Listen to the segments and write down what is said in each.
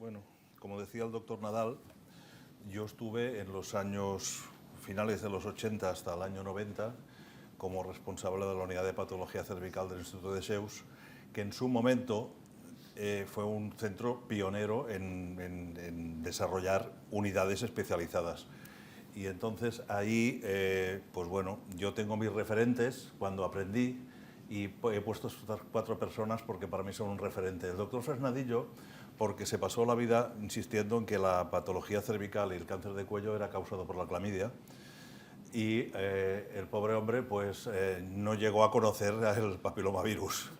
Bueno, como decía el doctor Nadal, yo estuve en los años finales de los 80 hasta el año 90 como responsable de la unidad de patología cervical del Instituto de Seuss, que en su momento fue un centro pionero en desarrollar unidades especializadas. Y entonces ahí, pues bueno, yo tengo mis referentes cuando aprendí y he puesto estas 4 personas porque para mí son un referente. El doctor Fresnadillo, porque se pasó la vida insistiendo en que la patología cervical y el cáncer de cuello era causado por la clamidia, y el pobre hombre pues no llegó a conocer el papilomavirus.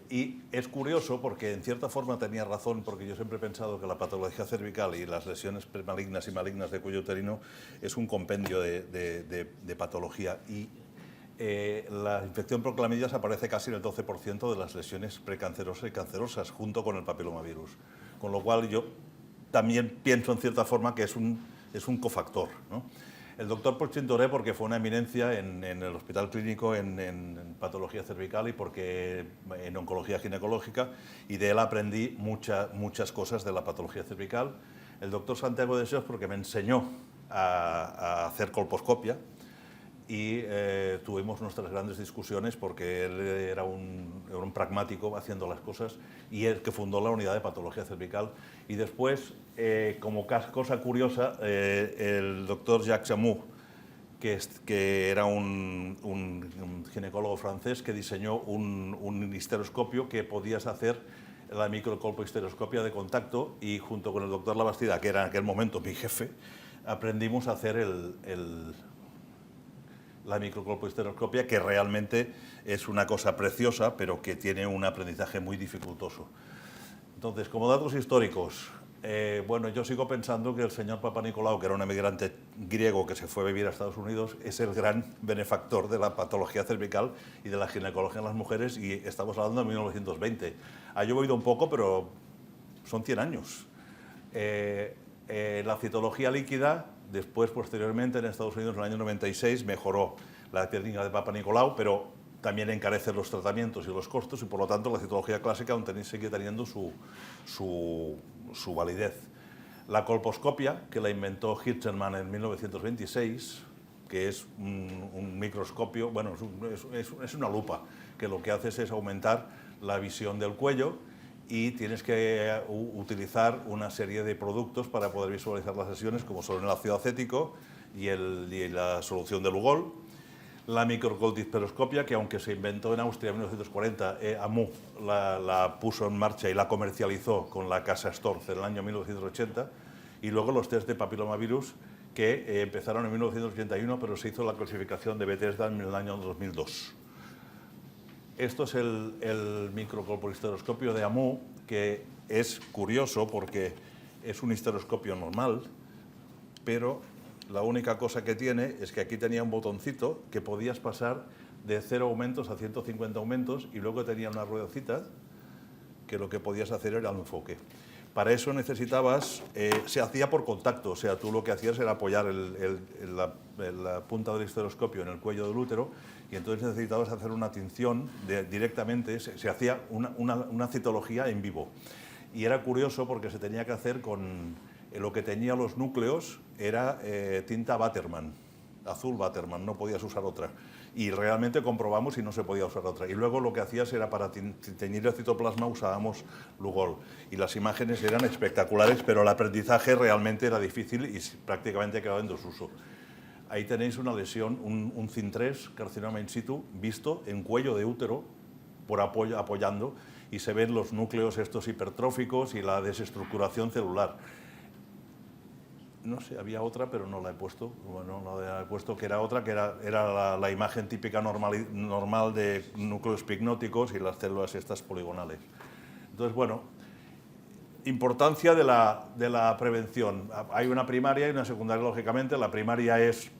Y es curioso porque en cierta forma tenía razón, porque yo siempre he pensado que la patología cervical y las lesiones premalignas y malignas de cuello uterino es un compendio de patología, y la infección por clamidias aparece casi en el 12% de las lesiones precancerosas y cancerosas, junto con el papilomavirus. Con lo cual yo también pienso en cierta forma que es un cofactor, ¿no? El doctor Porchintoré, porque fue una eminencia en el hospital clínico en patología cervical y porque en oncología ginecológica, y de él aprendí muchas cosas de la patología cervical. El doctor Santiago de Seuss, porque me enseñó a hacer colposcopia, y tuvimos nuestras grandes discusiones porque él era un pragmático haciendo las cosas, y el que fundó la unidad de patología cervical. Y después, como cosa curiosa, el doctor Jacques Chamou, que era un ginecólogo francés, que diseñó un histeroscopio que podías hacer la microcolpohisteroscopia de contacto, y junto con el doctor Labastida, que era en aquel momento mi jefe, aprendimos a hacer la microcolpohisteroscopia, que realmente es una cosa preciosa, pero que tiene un aprendizaje muy dificultoso. Entonces, como datos históricos, bueno, yo sigo pensando que el señor Papanicolau, que era un emigrante griego que se fue a vivir a Estados Unidos, es el gran benefactor de la patología cervical y de la ginecología en las mujeres, y estamos hablando de 1920. Ha llovido un poco, pero son 100 años. La citología líquida, después, posteriormente, en Estados Unidos, en el año 96, mejoró la técnica de Papanicolau, pero también encarece los tratamientos y los costos, y por lo tanto la citología clásica aún sigue teniendo su validez. La colposcopia, que la inventó Hirschman en 1926, que es un microscopio, bueno, es una lupa, que lo que hace es aumentar la visión del cuello, y tienes que utilizar una serie de productos para poder visualizar las lesiones, como son el ácido acético y la solución de Lugol. La microcolpohisteroscopia, que aunque se inventó en Austria en 1940, Amu la puso en marcha y la comercializó con la Casa Storz en el año 1980, y luego los test de papilomavirus, que empezaron en 1981, pero se hizo la clasificación de Bethesda en el año 2002. Esto es el microcolpohisteroscopio de Amu, que es curioso porque es un histeroscopio normal, pero la única cosa que tiene es que aquí tenía un botoncito que podías pasar de 0 aumentos a 150 aumentos, y luego tenía una ruedecita que lo que podías hacer era el enfoque. Para eso necesitabas, se hacía por contacto, o sea, tú lo que hacías era apoyar la punta del histeroscopio en el cuello del útero, y entonces necesitabas hacer una tinción directamente, se hacía una citología en vivo. Y era curioso porque se tenía que hacer con lo que tenía los núcleos, era tinta Waterman, azul Waterman, no podías usar otra. Y realmente comprobamos y no se podía usar otra. Y luego lo que hacías era, para teñir el citoplasma, usábamos Lugol. Y las imágenes eran espectaculares, pero el aprendizaje realmente era difícil y prácticamente quedaba en desuso. Ahí tenéis una lesión, un CIN3, carcinoma in situ, visto en cuello de útero, apoyando, y se ven los núcleos estos hipertróficos y la desestructuración celular. No sé, había otra, pero no la he puesto. Bueno, no la he puesto, que era otra, que era la imagen típica normal de núcleos pignóticos y las células estas poligonales. Entonces, bueno, importancia de la prevención. Hay una primaria y una secundaria, lógicamente. La primaria es,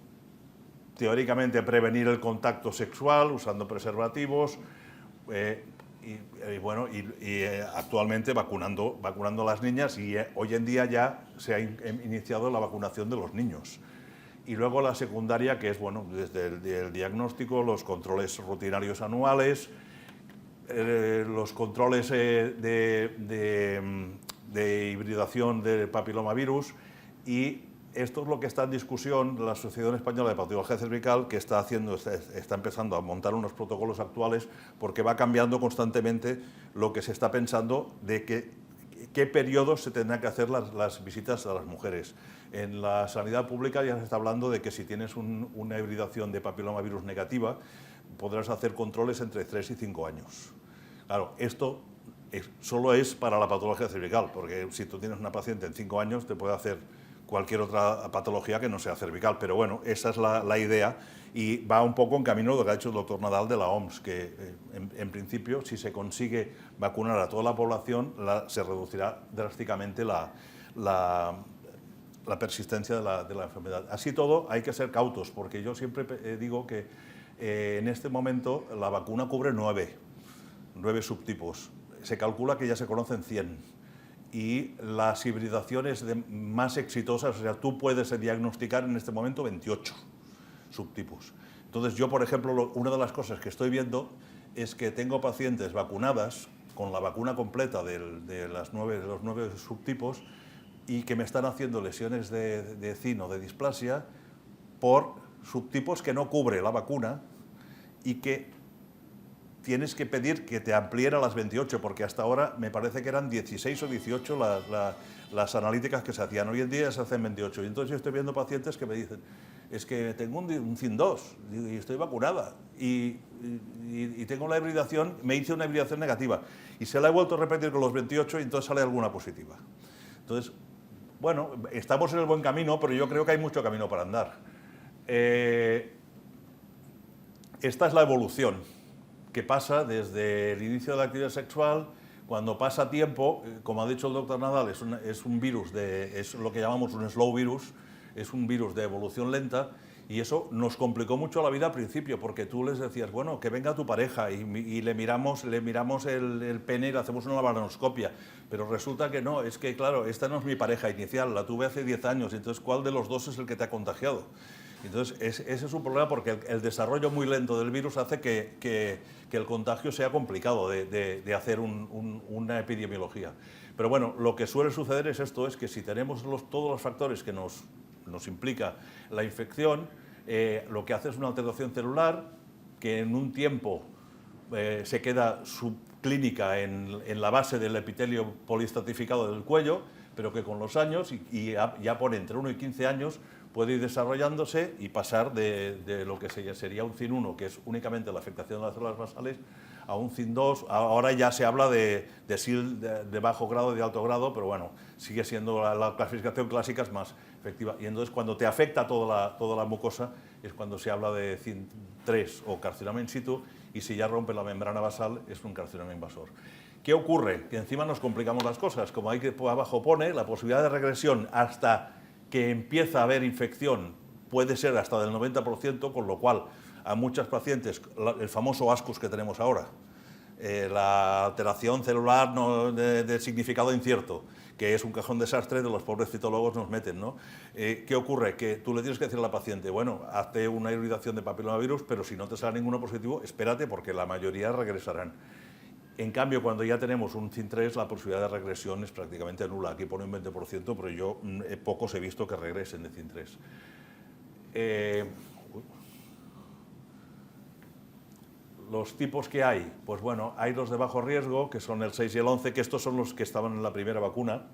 teóricamente, prevenir el contacto sexual usando preservativos, actualmente vacunando a las niñas, y hoy en día ya se ha iniciado la vacunación de los niños. Y luego la secundaria, que es, bueno, desde el diagnóstico, los controles rutinarios anuales, los controles de hibridación de papilomavirus, y esto es lo que está en discusión la Asociación Española de Patología Cervical, que está empezando a montar unos protocolos actuales, porque va cambiando constantemente lo que se está pensando de qué periodos se tendrán que hacer las visitas a las mujeres. En la sanidad pública ya se está hablando de que si tienes una hibridación de papilomavirus negativa, podrás hacer controles entre 3 y 5 años. Claro, esto solo es para la patología cervical, porque si tú tienes una paciente en 5 años te puede hacer cualquier otra patología que no sea cervical, pero bueno, esa es la idea, y va un poco en camino de lo que ha hecho el doctor Nadal de la OMS, que en principio, si se consigue vacunar a toda la población, se reducirá drásticamente la persistencia de la enfermedad. Así todo, hay que ser cautos, porque yo siempre digo que en este momento la vacuna cubre 9 subtipos. Se calcula que ya se conocen 100. Y las hibridaciones más exitosas, o sea, tú puedes diagnosticar en este momento 28 subtipos. Entonces yo, por ejemplo, una de las cosas que estoy viendo es que tengo pacientes vacunadas con la vacuna completa de los 9 subtipos, y que me están haciendo lesiones de cino, de displasia, por subtipos que no cubre la vacuna, y que tienes que pedir que te amplíen a las 28, porque hasta ahora me parece que eran 16 o 18 las analíticas que se hacían. Hoy en día se hacen 28. Y entonces yo estoy viendo pacientes que me dicen, es que tengo un CIN2 y estoy vacunada y tengo la hibridación, me hice una hibridación negativa y se la he vuelto a repetir con los 28 y entonces sale alguna positiva. Entonces, bueno, estamos en el buen camino, pero yo creo que hay mucho camino para andar. Esta es la evolución que pasa desde el inicio de la actividad sexual. Cuando pasa tiempo, como ha dicho el doctor Nadal, es un virus, es lo que llamamos un slow virus, es un virus de evolución lenta, y eso nos complicó mucho la vida al principio, porque tú les decías, bueno, que venga tu pareja y le miramos el pene y le hacemos una laparoscopia, pero resulta que no, es que claro, esta no es mi pareja inicial, la tuve hace 10 años, entonces ¿cuál de los dos es el que te ha contagiado? Entonces, ese es un problema, porque el desarrollo muy lento del virus hace que el contagio sea complicado de hacer una epidemiología. Pero bueno, lo que suele suceder es esto, es que si tenemos todos los factores que nos implica la infección, lo que hace es una alteración celular que en un tiempo se queda subclínica en la base del epitelio poliestratificado del cuello, pero que con los años, y ya por entre 1 y 15 años, puede ir desarrollándose y pasar de lo que sería un CIN1, que es únicamente la afectación de las células basales, a un CIN2. Ahora ya se habla de SIL de bajo grado y de alto grado, pero bueno, sigue siendo la clasificación clásica es más efectiva. Y entonces cuando te afecta toda la mucosa es cuando se habla de CIN3 o carcinoma in situ, y si ya rompe la membrana basal es un carcinoma invasor. ¿Qué ocurre? Que encima nos complicamos las cosas. Como ahí que abajo pone, la posibilidad de regresión hasta que empieza a haber infección puede ser hasta del 90%, con lo cual a muchas pacientes, el famoso ASCUS que tenemos ahora, la alteración celular de significado incierto, que es un cajón desastre de los pobres citólogos nos meten, ¿no? ¿Qué ocurre? Que tú le tienes que decir a la paciente, bueno, hazte una hibridación de papilomavirus, pero si no te sale ninguno positivo, espérate, porque la mayoría regresarán. En cambio, cuando ya tenemos un CIN3, la posibilidad de regresión es prácticamente nula. Aquí pone un 20%, pero yo pocos he visto que regresen de CIN3. Los tipos que hay, pues bueno, hay los de bajo riesgo, que son el 6 y el 11, que estos son los que estaban en la primera vacuna,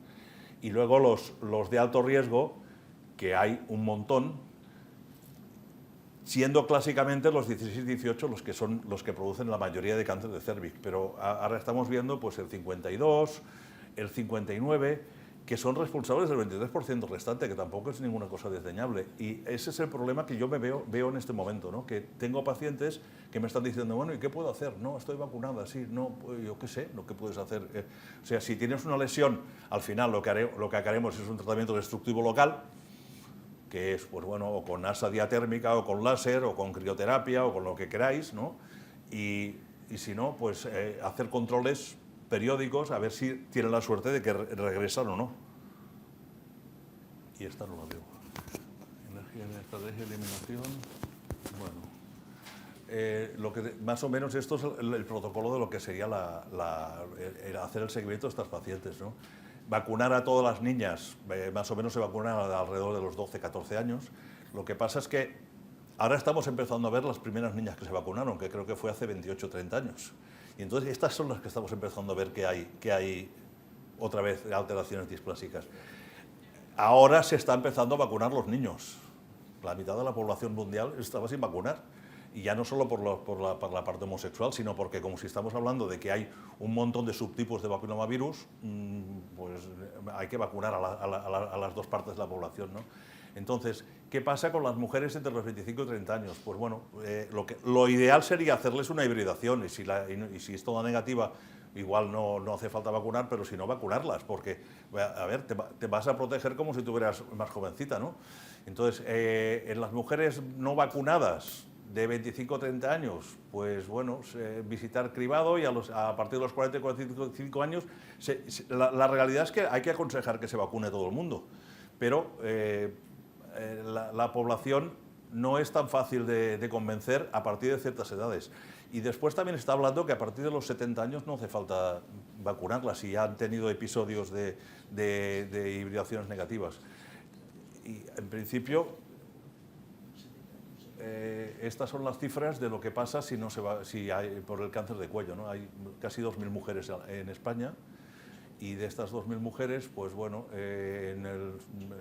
y luego los de alto riesgo, que hay un montón, siendo clásicamente los 16 y 18 los que son los que producen la mayoría de cáncer de cervix, pero ahora estamos viendo pues el 52, el 59, que son responsables del 23% restante, que tampoco es ninguna cosa desdeñable. Y ese es el problema que yo veo en este momento, ¿no? Que tengo pacientes que me están diciendo, bueno, ¿y qué puedo hacer? No, estoy vacunada, sí, no, pues, yo qué sé, lo que puedes hacer. O sea, si tienes una lesión, al final lo que haremos es un tratamiento destructivo local, que es, pues bueno, o con asa diatérmica, o con láser, o con crioterapia, o con lo que queráis, ¿no? Y si no, pues hacer controles periódicos a ver si tienen la suerte de que regresan o no. Y esta no la veo. Energía, estrategia, eliminación. Bueno, lo que, más o menos esto es el protocolo de lo que sería hacer el seguimiento de estas pacientes, ¿no? vacunar a todas las niñas, más o menos se vacunan alrededor de los 12, 14 años. Lo que pasa es que ahora estamos empezando a ver las primeras niñas que se vacunaron, que creo que fue hace 28 o 30 años. Y entonces estas son las que estamos empezando a ver que hay otra vez alteraciones displásicas. Ahora se está empezando a vacunar los niños. La mitad de la población mundial estaba sin vacunar. Y ya no solo por la parte homosexual, sino porque, como si estamos hablando de que hay un montón de subtipos de papillomavirus, pues hay que vacunar a las dos partes de la población, ¿no? Entonces, ¿qué pasa con las mujeres entre los 25 y 30 años? Pues bueno, lo ideal sería hacerles una hibridación, y si es toda negativa, igual no hace falta vacunar, pero si no, vacunarlas, porque, a ver, te vas a proteger como si tuvieras más jovencita, ¿no? Entonces, en las mujeres no vacunadas de 25 o 30 años, pues bueno, visitar cribado, y a partir de los 40 y 45 años, la realidad es que hay que aconsejar que se vacune todo el mundo, pero la población no es tan fácil de convencer a partir de ciertas edades. Y después también está hablando que a partir de los 70 años no hace falta vacunarlas si ya han tenido episodios de hibridaciones negativas. Y en principio, estas son las cifras de lo que pasa si hay por el cáncer de cuello, ¿no? Hay casi 2.000 mujeres en España, y de estas 2.000 mujeres, pues bueno, en el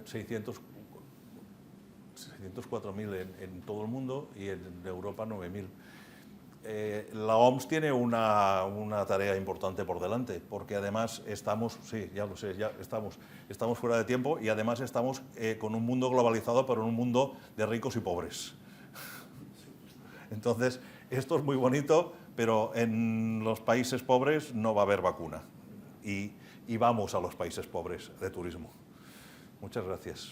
604.000 en todo el mundo, y en Europa 9.000. La OMS tiene una tarea importante por delante, porque además estamos, sí, ya lo sé, ya estamos fuera de tiempo, y además estamos con un mundo globalizado, pero en un mundo de ricos y pobres. Entonces, esto es muy bonito, pero en los países pobres no va a haber vacuna. Y vamos a los países pobres de turismo. Muchas gracias.